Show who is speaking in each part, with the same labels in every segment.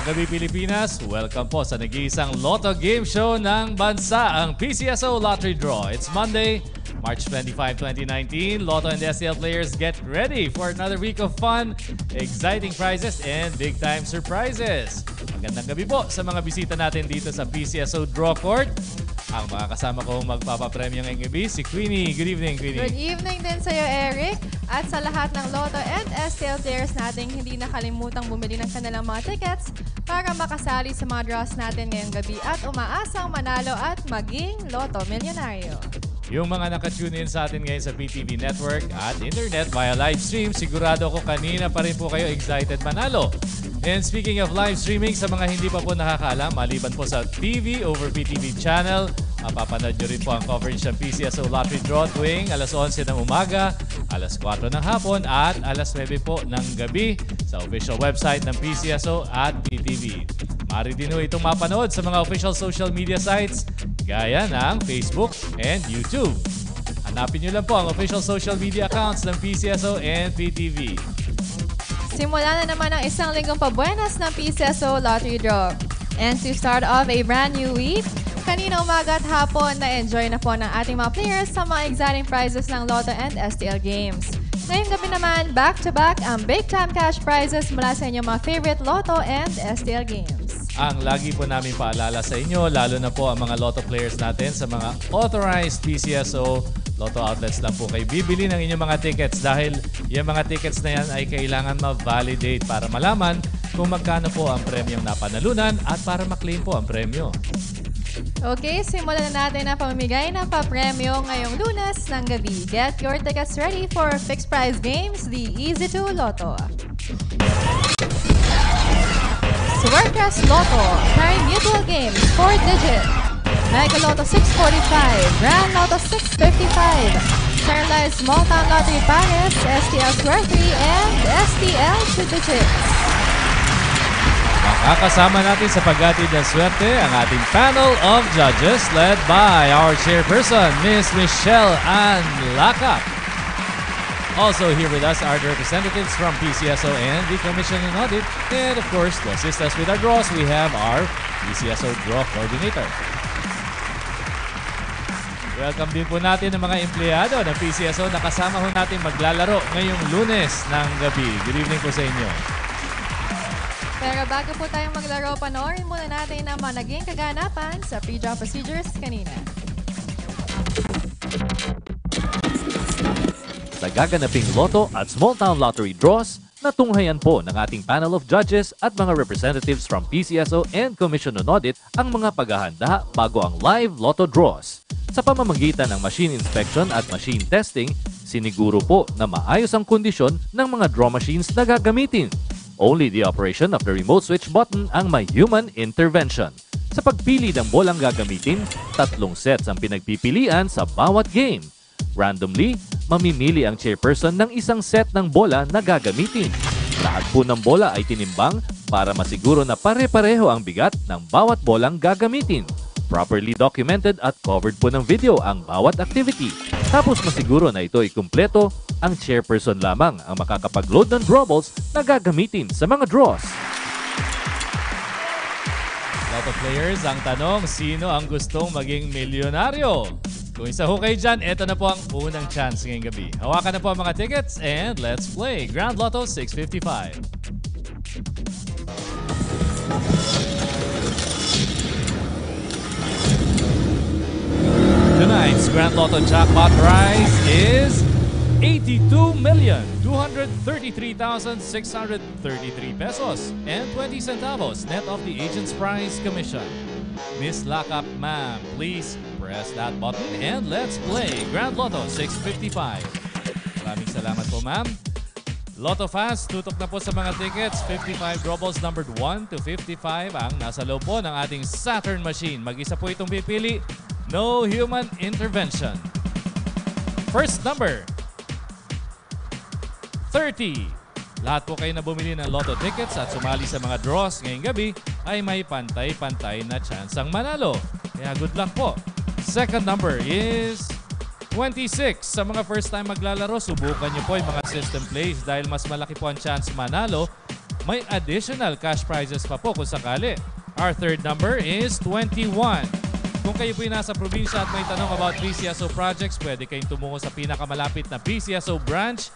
Speaker 1: gabi Pilipinas, welcome po sa nag-iisang Lotto Game Show ng bansa, ang PCSO Lottery Draw. It's Monday, March 25, 2019. Lotto and STL players get ready for another week of fun, exciting prizes, and big-time surprises. Magandang gabi po sa mga bisita natin dito sa PCSO Draw Court. Ang mga kasama kong magpapapremyo ngayong gabi, si Queenie. Good evening, Queenie.
Speaker 2: Good evening din sa'yo, Eric. At sa lahat ng Lotto and STL players natin, hindi nakalimutang bumili ng kanilang mga tickets para makasali sa mga draws natin ngayong gabi at umaasang manalo at maging Lotto Milyonaryo.
Speaker 1: Yung mga nakatune in sa atin ngayon sa PTV Network at Internet via live stream, sigurado ko kanina pa rin po kayo excited manalo. And speaking of live streaming, sa mga hindi pa po nakakaalam, maliban po sa TV over PTV channel, mapapanood nyo rin po ang coverage ng PCSO Lottery Draw tuwing alas 11 ng umaga, alas 4 ng hapon at alas 9 po ng gabi sa official website ng PCSO at PTV. Maaari din po itong mapanood sa mga official social media sites gaya ng Facebook and YouTube. Hanapin nyo lang po ang official social media accounts ng PCSO and PTV.
Speaker 2: Simula na naman ang isang linggong pabuenas ng PCSO Lottery Draw. And to start off a brand new week, kanina umaga at hapon na-enjoy na po ng ating mga players sa mga exciting prizes ng Lotto and STL games. Ngayong gabi naman, back-to-back ang big-time cash prizes mula sa inyong mga favorite Lotto and STL games.
Speaker 1: Ang lagi po namin paalala sa inyo, lalo na po ang mga Lotto players natin sa mga authorized PCSO Lotto outlets lang po kayo bibili ng inyong mga tickets dahil yung mga tickets na yan ay kailangan ma-validate para malaman kung magkano po ang premyong napanalunan at para maklaim po ang premyo.
Speaker 2: Okay, simulan na natin ang pamimigay ng papremyo ngayong Lunes ng gabi. Get your tickets ready for fixed prize games, the Easy 2 Lotto. Swercast Lotto, Prime Mutual Games, 4-digit. Mega Lotto 645, Grand Lotto 655, Starlight Small Town Lottery Paris, STL Square 3, and STL 2 digits.
Speaker 1: Makakasama natin sa paghatid ng swerte ang ating panel of judges led by our chairperson, Miss Michelle Ann Lacap. Also here with us are the representatives from PCSO and the Commission on Audit. And of course, to assist us with our draws, we have our PCSO Draw Coordinator. Welcome din po natin ang mga empleyado ng PCSO na kasama ho natin maglalaro ngayong Lunes ng gabi. Good evening po sa inyo.
Speaker 2: Pero bago po tayong maglaro, panoorin muna natin ang mga naging kaganapan sa pre-draw procedures kanina.
Speaker 3: Sa gaganaping Lotto at Small Town Lottery draws, natunghayan po ng ating panel of judges at mga representatives from PCSO and Commission on Audit ang mga paghahanda bago ang live Lotto draws. Sa pamamagitan ng machine inspection at machine testing, siniguro po na maayos ang kondisyon ng mga draw machines na gagamitin. Only the operation of the remote switch button ang may human intervention. Sa pagpili ng bolang gagamitin, 3 sets ang pinagpipilian sa bawat game. Randomly, mamimili ang chairperson ng isang set ng bola na gagamitin. Lahat po ng bola ay tinimbang para masiguro na pare-pareho ang bigat ng bawat bolang gagamitin. Properly documented at covered po ng video ang bawat activity. Tapos masiguro na ito ay kumpleto, ang chairperson lamang ang makakapag-load ng drawballs na gagamitin sa mga draws.
Speaker 1: Lotto players, ang tanong, sino ang gustong maging milyonaryo? Kung isa ho kayo dyan, eto na po ang unang chance ngayong gabi. Hawakan na po ang mga tickets and let's play Grand Lotto 655. Tonight's Grand Lotto jackpot prize is 82,233,633 pesos and 20 centavos net of the agent's prize commission. Miss Lacap, ma'am, please press that button and let's play Grand Lotto 655. Maraming salamat po, ma'am. Lotto fans, tutok na po sa mga tickets. 55 drawballs numbered 1 to 55 ang nasa loob po ng ating Saturn machine. Mag-isa po itong pipili. No human intervention. First number, 30. Lahat po kayo na bumili ng Lotto tickets at sumali sa mga draws ngayong gabi ay may pantay-pantay na chance ang manalo. Kaya good luck po. Second number is 26. Sa mga first time maglalaro, subukan nyo po yung mga system plays dahil mas malaki po ang chance manalo may additional cash prizes pa po kung sakali. Our third number is 21. Kung kayo po'y nasa probinsya at may tanong about PCSO projects, pwede kayong tumungo sa pinakamalapit na PCSO branch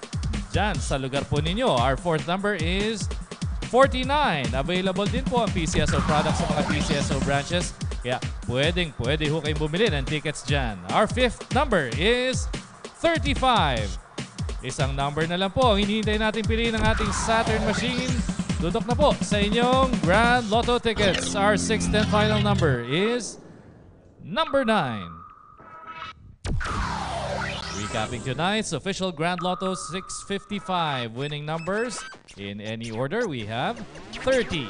Speaker 1: dyan sa lugar po ninyo. Our fourth number is 49. Available din po ang PCSO products sa mga PCSO branches. Kaya pwede ho kayong bumili ng tickets dyan. Our fifth number is 35. Isang number na lang po ang hinihintay natin piliin ng ating Saturn machine. Tutok na po sa inyong Grand Lotto tickets. Our sixth and final number is number 9. Recapping tonight's official Grand Lotto 655 winning numbers in any order, we have 30,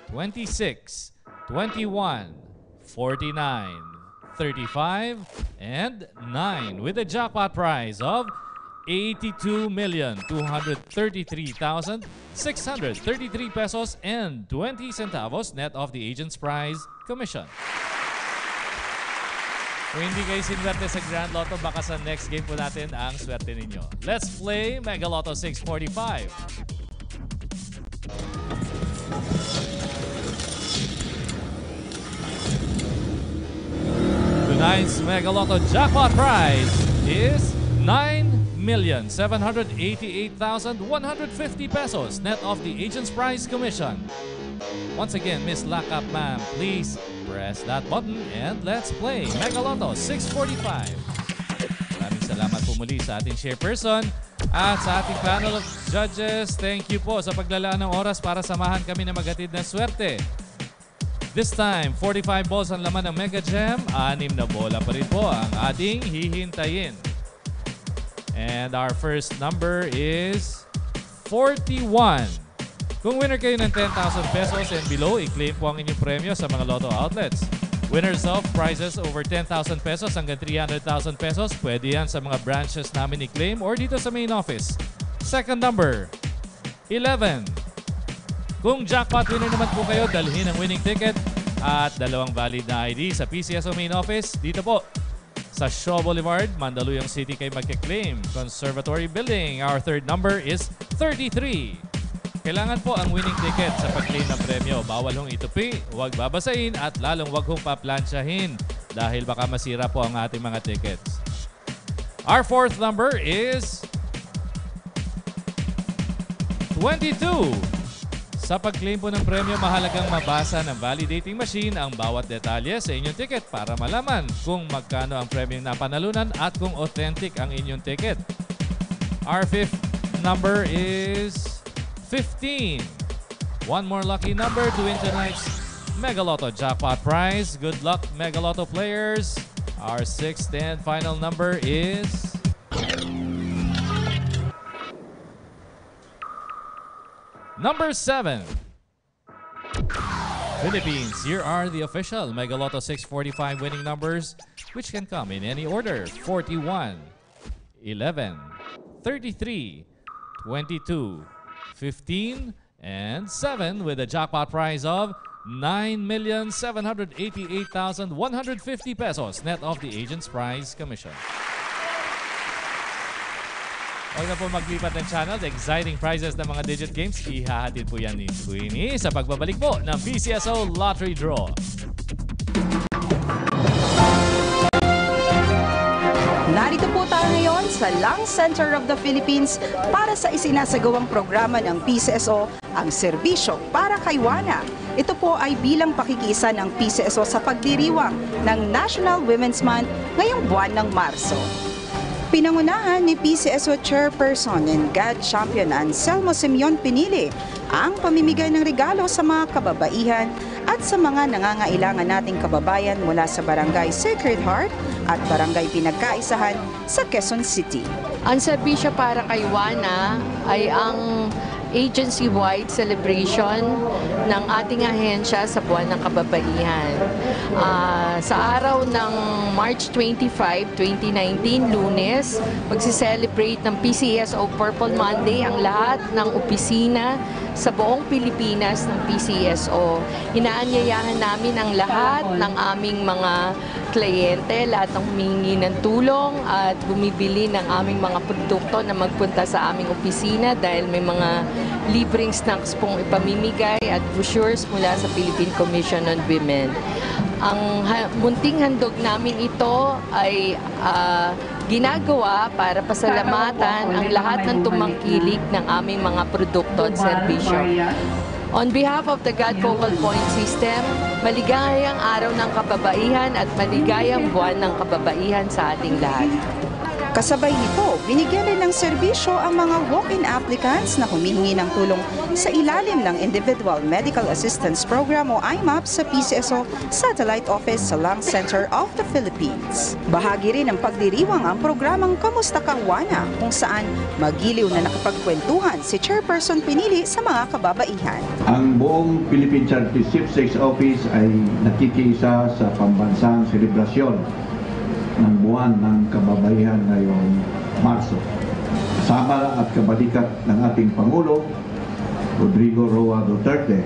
Speaker 1: 26, 21, 49, 35, and 9 with a jackpot prize of 82,233,633 pesos and 20 centavos net of the agent's prize commission. Kung hindi kayo sinwerte sa Grand Lotto, baka sa next game po natin ang swerte ninyo. Let's play Mega Lotto 645. Tonight's Mega Lotto jackpot prize is 9,788,150 pesos net of the agent's prize commission. Once again, Miss Lakap, ma'am, please press that button and let's play Mega Lotto 645. Maraming salamat po muli sa ating chairperson at sa ating panel of judges. Thank you po sa paglalaan ng oras para samahan kami na maghatid ng swerte. This time, 45 balls ang laman ng Mega Gem. 6 na bola pa rin po ang ating hihintayin. And our first number is 41. Kung winner kayo ng 10,000 pesos and below, i-claim po ang inyong premyo sa mga Lotto outlets. Winners of prizes over 10,000 pesos hanggang 300,000 pesos, pwede yan sa mga branches namin i-claim or dito sa main office. Second number, 11. Kung jackpot winner naman po kayo, dalhin ang winning ticket at 2 valid na ID sa PCSO main office dito po sa Shaw Boulevard, Mandaluyong City kayo magkiklaim. Conservatory Building. Our third number is 33. Kailangan po ang winning ticket sa pag-claim ng premyo. Bawal hong itupi, huwag babasahin at lalong huwag hong paplansyahin dahil baka masira po ang ating mga tickets. Our fourth number is 22. Sa pag-claim po ng premyo, mahalagang mabasa ng validating machine ang bawat detalye sa inyong ticket para malaman kung magkano ang premyong napanalunan at kung authentic ang inyong ticket. Our fifth number is 15. One more lucky number to win tonight's Mega Lotto jackpot prize. Good luck, Mega Lotto players. Our sixth and final number is number 7. Philippines, here are the official Mega Lotto 645 winning numbers, which can come in any order. 41, 11, 33, 22, 15, and 7 with a jackpot prize of 9,788,150 pesos net of the agent's prize commission. Huwag na po maglipat ng channel. The exciting prizes ng mga digit games, ihahatid po yan ni Queenie sa pagbabalik po ng PCSO Lottery Draw.
Speaker 4: Narito po tayo ngayon sa Lung Center of the Philippines para sa isinasagawang programa ng PCSO, ang Serbisyo para kay Juana. Ito po ay bilang pakikisa ng PCSO sa pagdiriwang ng National Women's Month ngayong buwan ng Marso. Pinangunahan ni PCSO Chairperson and God Champion Anselmo Simeon Pinili ang pamimigay ng regalo sa mga kababaihan at sa mga nangangailangan nating kababayan mula sa Barangay Sacred Heart at Barangay Pinagkaisahan sa Quezon City.
Speaker 5: Ang serbisyo para kay Juana ay ang agency-wide celebration ng ating ahensya sa buwan ng kababaihan. Sa araw ng March 25, 2019, Lunes, magsiselebrate ng PCSO Purple Monday ang lahat ng opisina sa buong Pilipinas ng PCSO. Inaanyayahan namin ang lahat ng aming mga kliyente, lahat ng humingi ng tulong at bumibili ng aming mga produkto na magpunta sa aming opisina dahil may mga libreng snacks pong ipamimigay at brochures mula sa Philippine Commission on Women. Ang munting handog namin ito ay ginagawa para pasalamatan ang lahat ng tumangkilik ng aming mga produkto at serbisyo. On behalf of the God Focal Point System, maligayang araw ng kababaihan at maligayang buwan ng kababaihan sa ating lahat.
Speaker 4: Kasabay nito, binigyan rin ng serbisyo ang mga walk-in applicants na humihingi ng tulong sa ilalim ng Individual Medical Assistance Program o IMAP sa PCSO Satellite Office sa Lung Center of the Philippines. Bahagi rin ng pagdiriwang ang programang Kamusta Ka Juana, kung saan magiliw na nakapagkwentuhan si Chairperson Pinili sa mga kababaihan.
Speaker 6: Ang buong Philippine Charity Sweepstakes Office ay nakikiisa sa pambansang selebrasyon ng buwan ng kababaihan ngayong Marso. Kasama at kabalikat ng ating Pangulo, Rodrigo Roa Duterte,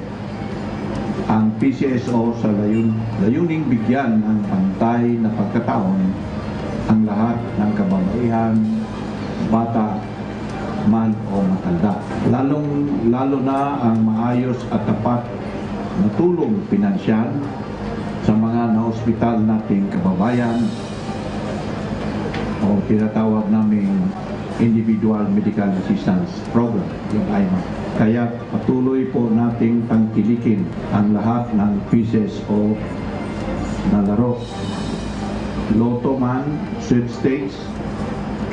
Speaker 6: ang PCSO sa layuning bigyan ng pantay na pagkataon ang lahat ng kababaihan, bata, man o matanda. Lalo na ang maayos at tapat na tulong pinansyal sa mga na-hospital nating kababayan o tinatawag naming Individual Medical Assistance Program, yung IMAP. Kaya patuloy po nating tangkilikin ang lahat ng PCSO na laro. Lotto man, sweepstakes,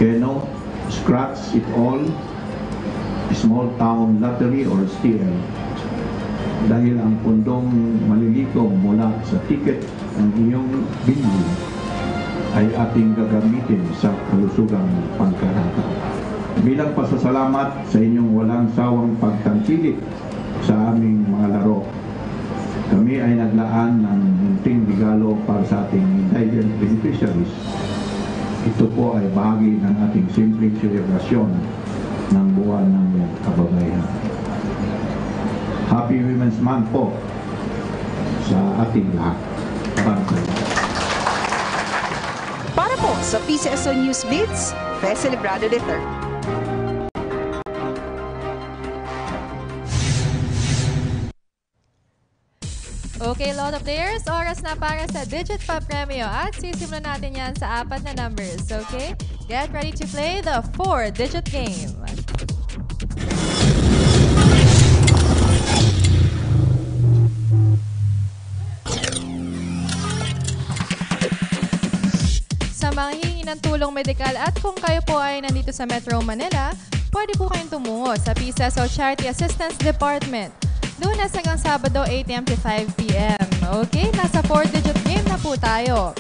Speaker 6: keno, scratch it all, small town lottery or STL. Dahil ang pundong malilikom mula sa ticket ng iyong binili ay ating gagamitin sa kalusugang pangkarata. Bilang pasasalamat sa inyong walang sawang pagtangkilik sa aming mga laro, kami ay naglaan ng munting regalo para sa ating indigent beneficiaries. Ito po ay bahagi ng ating simpleng selebrasyon ng buwan ng kababaihan. Happy Women's Month po sa ating lahat. Para sa inyo.
Speaker 4: Para po sa PCSO News Beats, Fe Celebrado III.
Speaker 2: Okay, Lotto players, oras na para sa Digit Pa Premyo at sisimulan natin yan sa 4 na numbers, okay? Get ready to play the 4-digit game. Sa mga hihingi ng tulong medikal at kung kayo po ay nandito sa Metro Manila, pwede po kayong tumungo sa PCSO Charity Assistance Department. Lunes hanggang Sabado, 8 a.m. to 5 p.m. Okay, nasa 4-digit game na po tayo.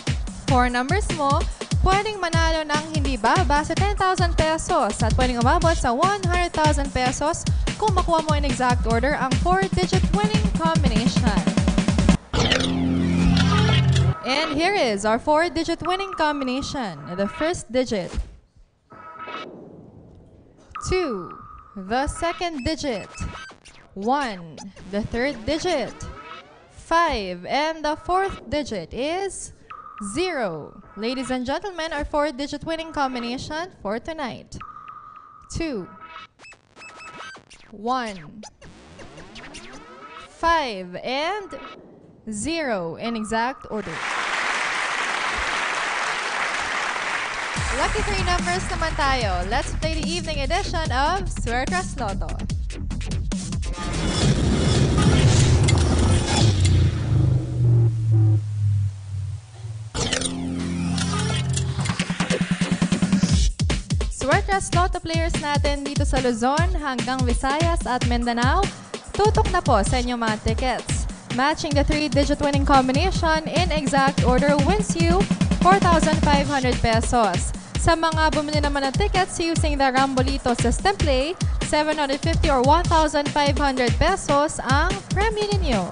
Speaker 2: 4 numbers mo, pwedeng manalo ng hindi bababa sa 10,000 pesos at pwedeng umabot sa 100,000 pesos kung makuha mo in exact order ang 4-digit winning combination. And here is our 4-digit winning combination. The first digit, 2. The second digit, 1. The third digit, 5. And the fourth digit is 0. Ladies and gentlemen, our 4-digit winning combination for tonight. 2, 1, 5, and 0 in exact order. Lucky 3 numbers naman tayo. Let's play the evening edition of Suertas Lotto. Suertas Lotto players natin dito sa Luzon hanggang Visayas at Mindanao, tutok na po sa inyong mga tickets. Matching the 3-digit winning combination in exact order wins you 4,500 pesos. Sa mga bumili naman ng tickets using the Rambolito System Play, 750 or 1,500 pesos ang premyo ninyo.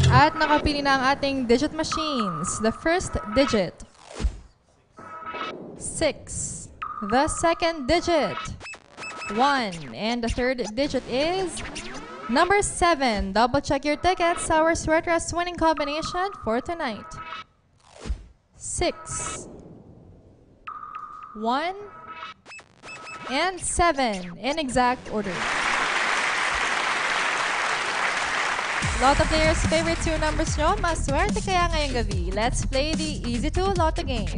Speaker 2: At nakapili na ang ating digit machines. The first digit, 6. The second digit, 1. And the third digit is Number 7, double check your tickets. Our Sweatress winning combination for tonight. 6, 1, and 7 in exact order. Lotto players' favorite 2 numbers nyo, maswerte kaya ngayong gabi. Let's play the Easy 2 Lotto game.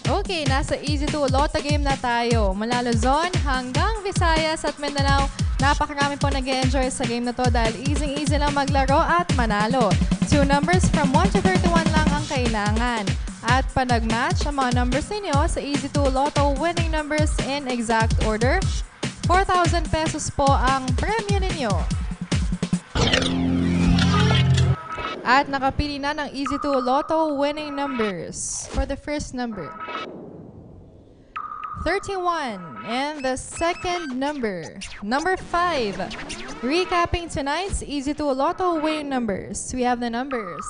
Speaker 2: Okay, nasa Easy 2 Lotto game na tayo. Mula Luzon hanggang Visayas at Mindanao, napakarami po nag-enjoy sa game na to dahil easy-easy lang maglaro at manalo. 2 numbers from 1 to 31 lang ang kailangan. At pa nag-match ang mga numbers ninyo sa Easy 2 Lotto winning numbers in exact order, 4,000 pesos po ang premyo ninyo. At nakapili na ng Easy 2 Lotto winning numbers for the first number. 31 and the second number, number 5. Recapping tonight's Easy 2 Lotto winning numbers. We have the numbers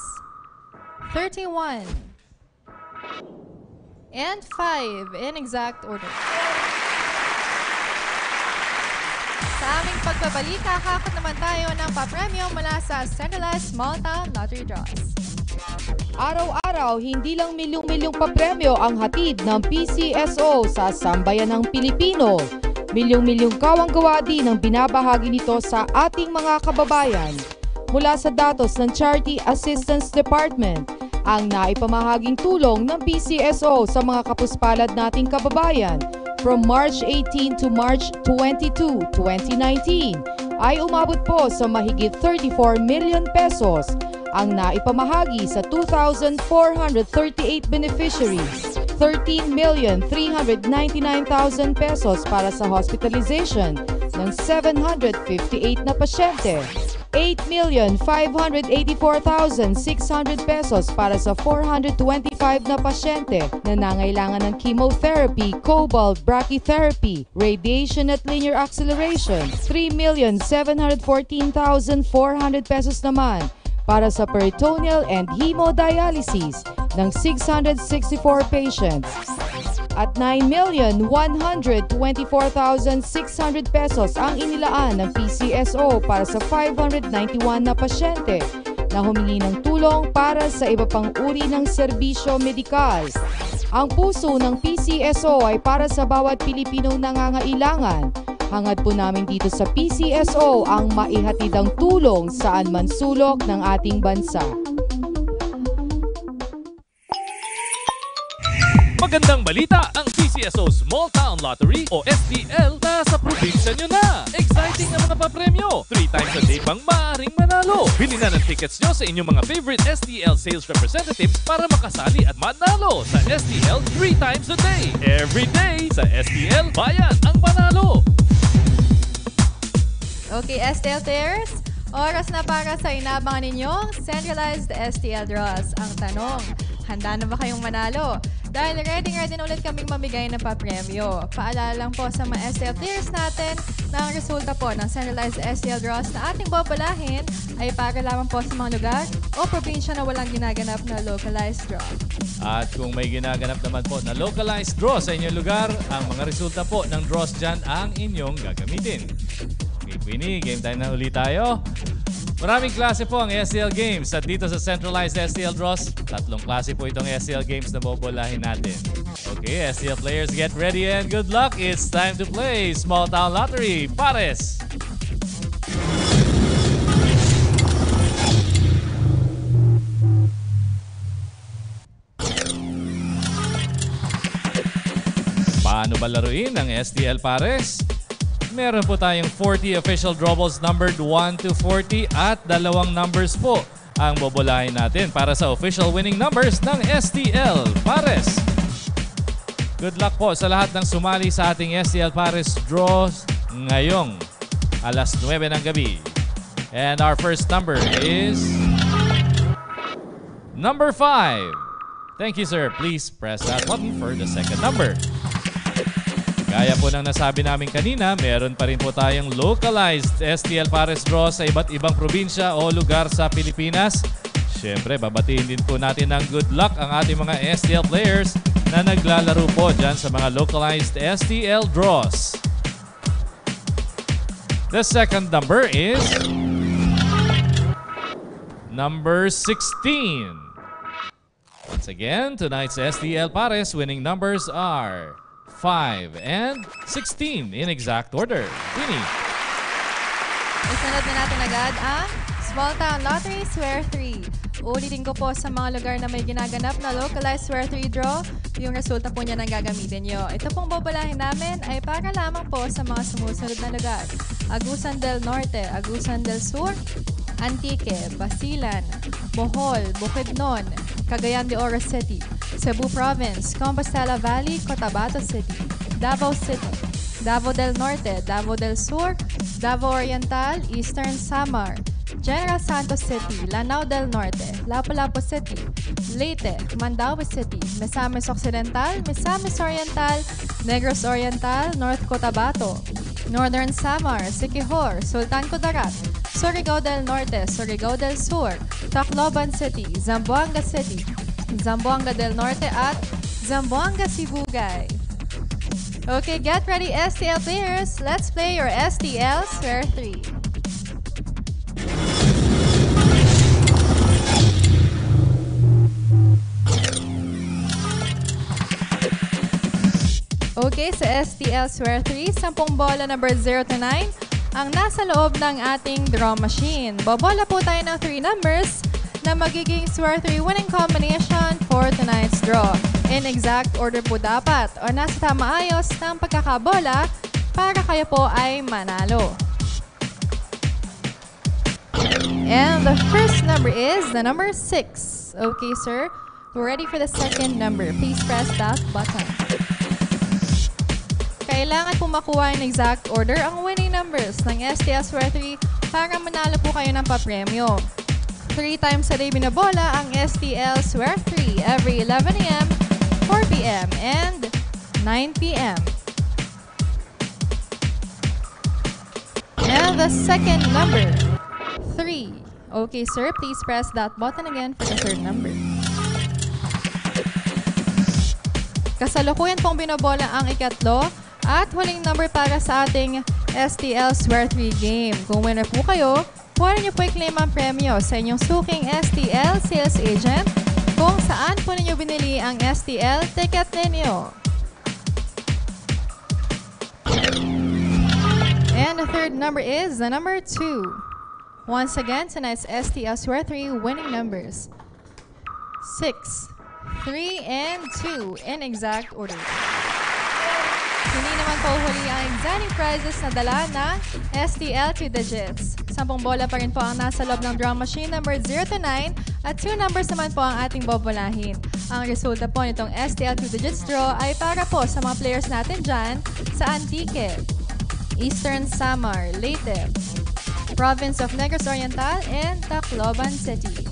Speaker 2: 31 and 5 in exact order. Sa aming pagbabalik, kakakot naman tayo ng papremyo mula sa Centralized Small Town Lottery Draws.
Speaker 7: Araw-araw, hindi lang milyong-milyong papremyo ang hatid ng PCSO sa sambayan ng Pilipino. Milyong-milyong kawang-gawa din ang binabahagi nito sa ating mga kababayan. Mula sa datos ng Charity Assistance Department, ang naipamahaging tulong ng PCSO sa mga kapuspalad nating kababayan from March 18 to March 22, 2019 ay umabot po sa mahigit 34 million pesos ang naipamahagi sa 2,438 beneficiaries. 13,399,000 pesos para sa hospitalization ng 758 na pasyente. 8,584,600 pesos para sa 425 na pasyente na nangailangan ng chemotherapy, cobalt brachytherapy, radiation at linear acceleration. 3,714,400 pesos naman para sa peritoneal and hemodialysis ng 664 patients. At 9,124,600 pesos ang inilaan ng PCSO para sa 591 na pasyente na humingi ng tulong para sa iba pang uri ng serbisyo medikal. Ang puso ng PCSO ay para sa bawat Pilipinong nangangailangan. Hangad po namin dito sa PCSO ang maihatid ang tulong saan man sulok ng ating bansa.
Speaker 3: Magandang balita, ang PCSO Small Town Lottery o STL nasa probinsya nyo na. Exciting na mga papremyo. 3 times a day pang maaaring manalo. Bili na ng tickets nyo sa inyong mga favorite STL sales representatives para makasali at manalo sa STL 3 times a day. Every day sa STL, bayan ang panalo.
Speaker 2: Okay, STL players, oras na para sa inabangan ninyong Centralized STL Draws. Ang tanong, handa na ba kayong manalo? Dahil ready na ulit kaming mamigay ng papremyo. Paalala lang po sa mga STL players natin na ang resulta po ng Centralized STL Draws na ating bobolahin ay para lamang po sa mga lugar o probinsya na walang ginaganap na localized draw.
Speaker 1: At kung may ginaganap naman po na localized draw sa inyong lugar, ang mga resulta po ng draws dyan ang inyong gagamitin. Okay, Queenie, game time na ulit tayo. Maraming klase po ang STL Games at dito sa Centralized STL Draws, 3 klase po itong STL Games na bobolahin natin. Okay, STL players, get ready and good luck. It's time to play Small Town Lottery. Pares! Paano ba laruin ang STL Pares? Meron po tayong 40 official draw balls numbered 1 to 40 at 2 numbers po ang bobolahin natin para sa official winning numbers ng STL Pares. Good luck po sa lahat ng sumali sa ating STL Pares draws ngayong alas 9 ng gabi. And our first number is number 5. Thank you, sir. Please press that button for the second number. Gaya po ng nasabi namin kanina, meron pa rin po tayong localized STL Pares draw sa iba't ibang probinsya o lugar sa Pilipinas. Siyempre, babatiin din po natin ng good luck ang ating mga STL players na naglalaro po dyan sa mga localized STL draws. The second number is number 16. Once again, tonight's STL Pares winning numbers are 5 and 16 in exact order. Winnie.
Speaker 2: Isunod na natin agad ang Small Town Lottery Swear 3. Ulitin ko po sa mga lugar na may ginaganap na localized Swear 3 draw, yung resulta po niya nang gagamitin nyo. Ito pong bobolahin namin ay para lamang po sa mga sumusunod na lugar. Agusan del Norte, Agusan del Sur, Antique, Basilan, Bohol, Bukidnon, Cagayan de Oro City, Cebu Province, Compostela Valley, Cotabato City, Davao City, Davao del Norte, Davao del Sur, Davao Oriental, Eastern Samar, General Santos City, Lanao del Norte, Lapu-Lapu City, Leyte, Mandaue City, Misamis Occidental, Misamis Oriental, Negros Oriental, North Cotabato, Northern Samar, Siquijor, Sultan Kudarat, Surigao del Norte, Surigao del Sur, Tacloban City, Zamboanga City, Zamboanga del Norte at Zamboanga Sibugay. Okay, get ready STL players. Let's play your STL Swear 3. Okay, sa STL Swear 3, 10 bola number 0 to 9 ang nasa loob ng ating draw machine. Bobola po tayo ng 3 numbers na magiging Swear 3 winning combination for tonight's draw. In exact order po dapat o nasa tama ayos ng pagkakabola para kayo po ay manalo. And the first number is the number 6. Okay, sir. We're ready for the second number. Please press that button. Kailangan po makuha in exact order ang winning numbers ng STL Swear 3 para manalo po kayo ng papremyo. 3 times a day binabola ang STL Swear 3 every 11 a.m., 4 p.m., and 9 p.m. And the second number, 3. Okay, sir, please press that button again for the third number. Kasalukuyan pong binobola ang ikatlo at huling number para sa ating STL Swear 3 game. Kung winner po kayo, pwede nyo po i-claim ang premyo sa inyong suking STL sales agent kung saan po ninyo binili ang STL ticket ninyo. And the third number is the number 2. Once again, tonight's STL Swear 3 winning numbers 6, 3, and 2 in exact order. Hindi naman po huli ang exciting prizes na dala na STL 2 digits. 10 bola pa rin po ang nasa loob ng draw machine number 0 to 9 at 2 numbers naman po ang ating bobolahin. Ang resulta po nitong STL 2 digits draw ay para po sa mga players natin dyan sa Antique, Eastern Samar, Leyte, Province of Negros Oriental, and Tacloban City.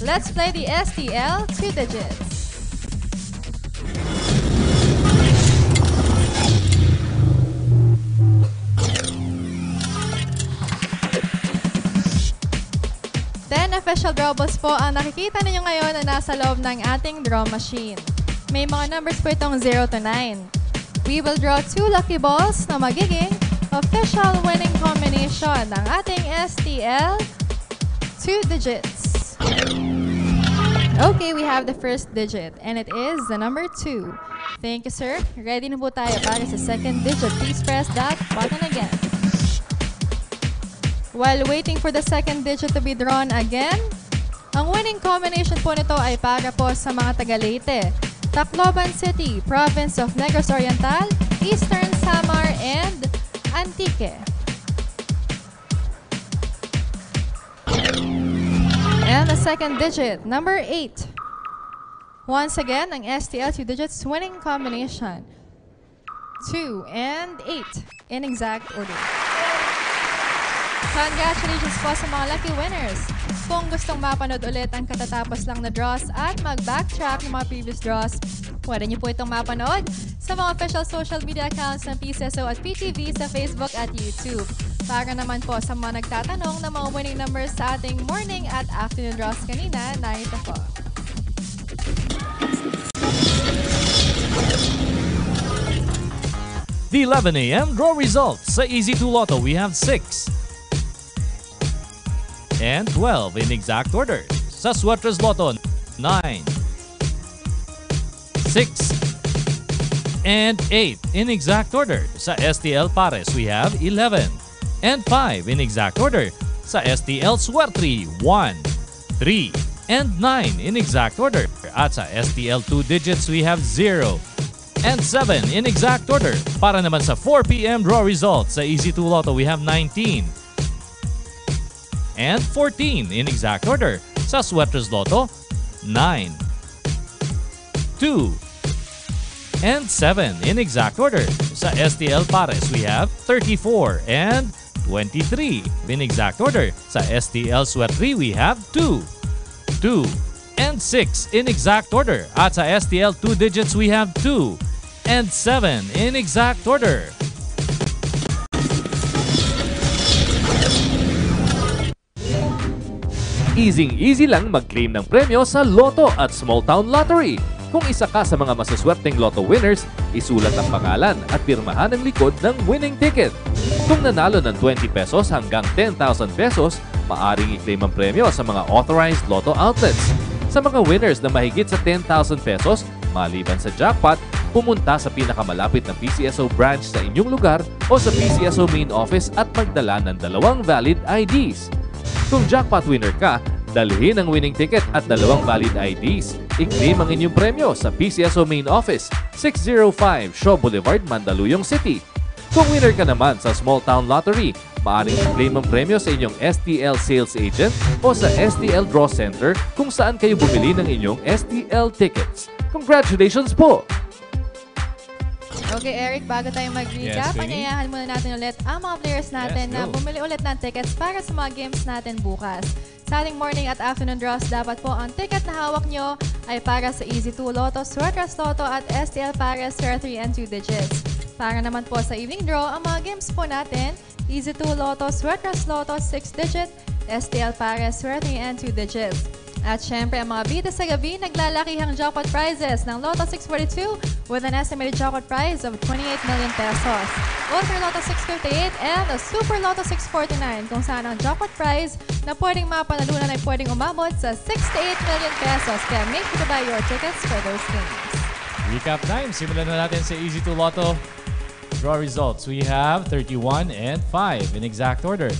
Speaker 2: Let's play the STL 2 digits. Official draw balls po ang nakikita ninyo ngayon na nasa loob ng ating draw machine. May mga numbers po itong 0 to 9. We will draw 2 lucky balls na magiging official winning combination ng ating STL 2 digits. Okay, we have the first digit and it is the number 2. Thank you, sir. Ready na po tayo para sa second digit. Please press that button again. While waiting for the second digit to be drawn again, ang winning combination po nito ay para po sa mga taga-Leyte, Tacloban City, Province of Negros Oriental, Eastern Samar, and Antique. And the second digit, number 8. Once again, ang STL 2 digits winning combination, 2 and 8 in exact order. Congratulations po sa mga lucky winners! Kung gustong mapanood ulit ang katatapos lang na draws at mag-backtrack ng mga previous draws, pwede niyo po itong mapanood sa mga official social media accounts ng PCSO at PTV sa Facebook at YouTube. Para naman po sa mga nagtatanong ng mga winning numbers sa ating morning at afternoon draws kanina, narito po.
Speaker 1: The 11 a.m. draw results. Sa Easy 2 Lotto, we have 6 and 12 in exact order. Sa Sweaters Lotto, 9, 6, and 8 in exact order. Sa STL Pares, we have 11 and 5 in exact order. Sa STL Suerte, 1, 3, and 9 in exact order. At sa STL 2 digits, we have 0 and 7 in exact order. Para naman sa 4 p.m. draw results, sa Easy 2 Lotto, we have 19 and 14 in exact order. Sa Sweaters Lotto, 9, 2, and 7 in exact order. Sa STL Pares, we have 34 and 23 in exact order. Sa STL Suerte, we have 2, 2, and 6 in exact order. At sa STL 2 digits, we have 2 and 7 in exact order.
Speaker 3: Easy lang mag-claim ng premyo sa Lotto at Small Town Lottery. Kung isa ka sa mga masaswerteng Lotto winners, isulat ang pangalan at pirmahan ang likod ng winning ticket. Kung nanalo ng 20 pesos hanggang 10,000 pesos, maaring i-claim ang premyo sa mga authorized Lotto outlets. Sa mga winners na mahigit sa 10,000 pesos, maliban sa jackpot, pumunta sa pinakamalapit na PCSO branch sa inyong lugar o sa PCSO main office at magdala ng 2 valid IDs. Kung jackpot winner ka, dalhin ang winning ticket at 2 valid IDs. I-claim ang inyong premyo sa PCSO main office, 605 Shaw Boulevard, Mandaluyong City. Kung winner ka naman sa Small Town Lottery, maaaring i-claim ang premyo sa inyong STL sales agent o sa STL Draw Center kung saan kayo bumili ng inyong STL tickets. Congratulations po!
Speaker 2: Okay, Eric, bago tayo mag-recap,
Speaker 1: Yes, Queenie.
Speaker 2: anyayahan muna natin ulit ang mga players natin
Speaker 1: Yes,
Speaker 2: na
Speaker 1: go.
Speaker 2: bumili ulit ng tickets para sa mga games natin bukas. Sa ating morning at afternoon draws, dapat po ang ticket na hawak nyo ay para sa Easy 2 Lotto, Sweaters Lotto at STL Pares, Square 3 and 2 digits. Para naman po sa evening draw, ang mga games po natin, Easy 2 Lotto, Sweaters Lotto, 6 digit, STL Pares, Square 3 and 2 digits. At syempre, ang mga bida sa gabi, naglalakihang jackpot prizes ng Lotto 642 with an estimated jackpot prize of 28 million pesos. Ultra Lotto 658 and a Super Lotto 649 kung saan ang jackpot prize na pwedeng mapanalunan ay pwedeng umabot sa 68 million pesos. Kaya make sure to buy your tickets for those games.
Speaker 1: Recap time. Simulan na natin sa Easy 2 Lotto. Draw results. We have 31 and 5 in exact order.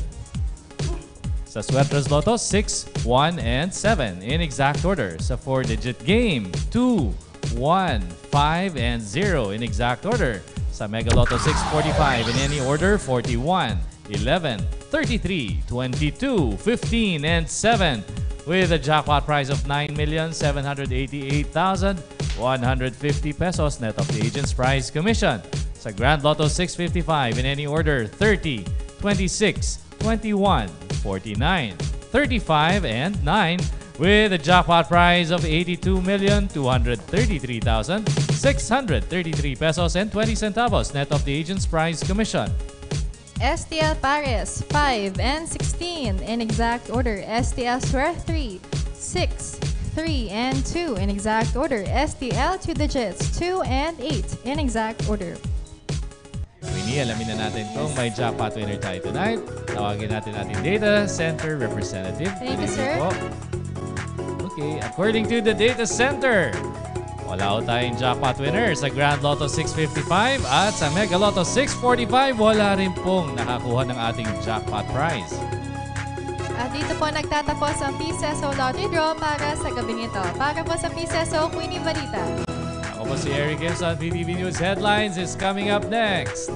Speaker 1: Sa Sweaters Lotto, 6, 1, and 7 in exact order. Sa 4-digit game, 2, 1, 5, and 0 in exact order. Sa Mega Lotto 645 in any order, 41, 11, 33, 22, 15, and 7 with a jackpot prize of 9,788,150 pesos net of the agent's prize commission. Sa Grand Lotto 655 in any order, 30, 26, 21, 49, 35, and 9 with a jackpot prize of 82,233,633 pesos and 20 centavos net of the agent's prize commission.
Speaker 2: STL Pares, 5 and 16 in exact order. STL Square 3, 6, 3, and 2 in exact order. STL 2 digits, 2 and 8 in exact order.
Speaker 1: Winnie, alamin na natin kung may jackpot winner tayo tonight. Tawagin natin ating data center representative.
Speaker 2: Thank you, sir.
Speaker 1: Okay, according to the data center, wala ho tayong jackpot winner sa Grand Lotto 655 at sa Mega Lotto 645, wala rin pong nakakuha ng ating jackpot prize.
Speaker 2: At dito po nagtatapos ang PCSO Lottery Draw para sa gabi nito. Para po sa PCSO, Queenie Balita.
Speaker 1: Ako po si Eric Gimson. PTV News Headlines is coming up next.